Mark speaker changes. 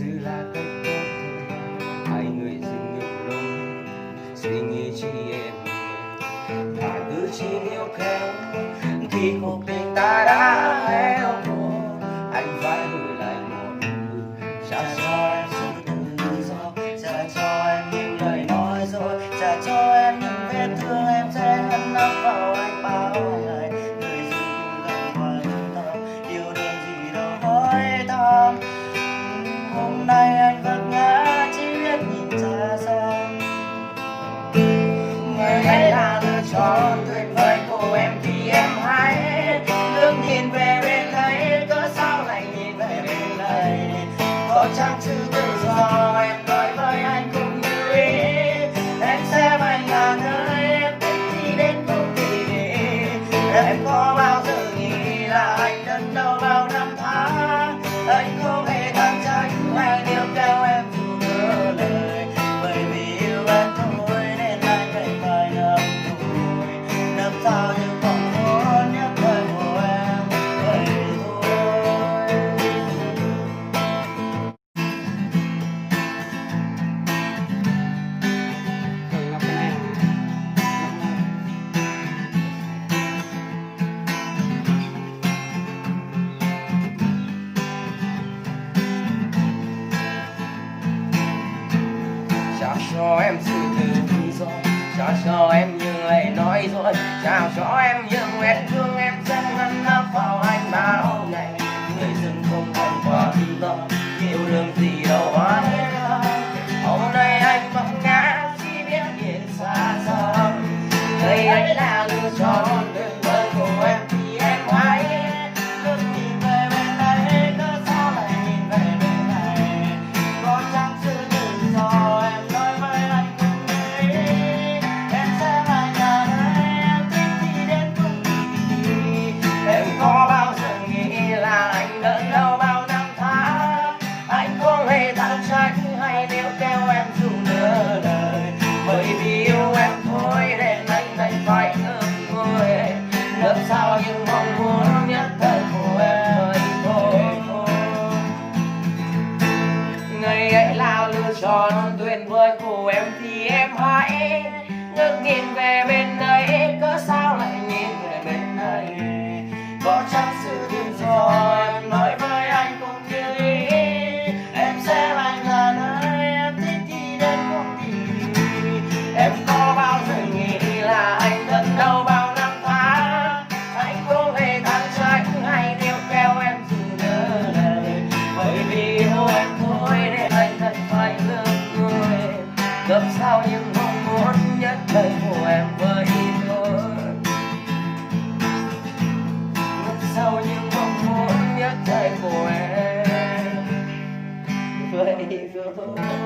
Speaker 1: sự là cách tốt thôi. Hai người dừng ngược lối, suy nghĩ chỉ em và cứ chỉ níu kéo. Khi cuộc tình ta đã héo khô, anh phải lùi lại một bước. Trả cho em sự tự do, trả cho em những lời nói dối, trả cho em những vết thương em sẽ ngăn nắp vào anh bao ngày. Người dừng không gần quan tâm, yêu đương gì đâu hỏi thăm. Hôm nay anh vấp ngã chỉ biết nhìn xa xăm. Ngày ấy là lựa chọn tuyệt vời của em thì em hãy ngước nhìn về bên đấy, cớ sao lại nhìn về bên này. Có chắc sự tự do em nói với anh cũng như ý, em xem anh là nơi em thích đi đến công ty. Em có bao giờ nghĩ là anh đắn đo bao năm tháng, anh không hề than trách hay níu kéo em dù nửa lời. Bởi vì yêu em thôi nên anh phải nắm thôi, nắm sao những mong muốn nhất thời của em vậy thôi. Trả cho em sự tự do, trả cho em những lời nói dối, trả cho em những vết thương em sẽ ngăn nắp vào anh bao ngày. Người dừng không còn quan tâm, yêu đương gì đâu hỏi thăm. Hôm nay anh vấp ngã chỉ biết nhìn xa xăm. Người ấy là lựa chọn tuyệt vời của em thì em hãy ngước nhìn về bên đây, cớ sao lại nhìn về bên này. Có chắc sự tự do em nói với anh cũng nghĩ, em sẽ là nhà nơi em thích đi đến cùng đi. Em có bao giờ nghĩ là anh đợi đâu bao năm tháng, anh không hề than trách hay níu kéo em dù nửa đời. Bởi vì yêu em thôi nên anh đành phải ngước ngồi, ngước sao những mong muốn nhất thời của em vậy thôi. Ngày ấy là lựa chọn tuyệt vời của em thì em hãy ngước nhìn về bên ấy, cớ sao lại nhìn về bên này. Có chắc sự tự do em nói với anh cũng như ý, em sẽ anh là nơi em thích đi đến cùng đi. Em có bao giờ nghĩ là anh đắn đo bao năm tháng, anh không hề than trách hay níu kéo em dù nửa lời. Bởi vì yêu em thôi nên anh thật phải ngước người, gấp sao những mong muốn nhất thời của em với thôi. Gấp sao những mong muốn nhất thời của em vậy thôi.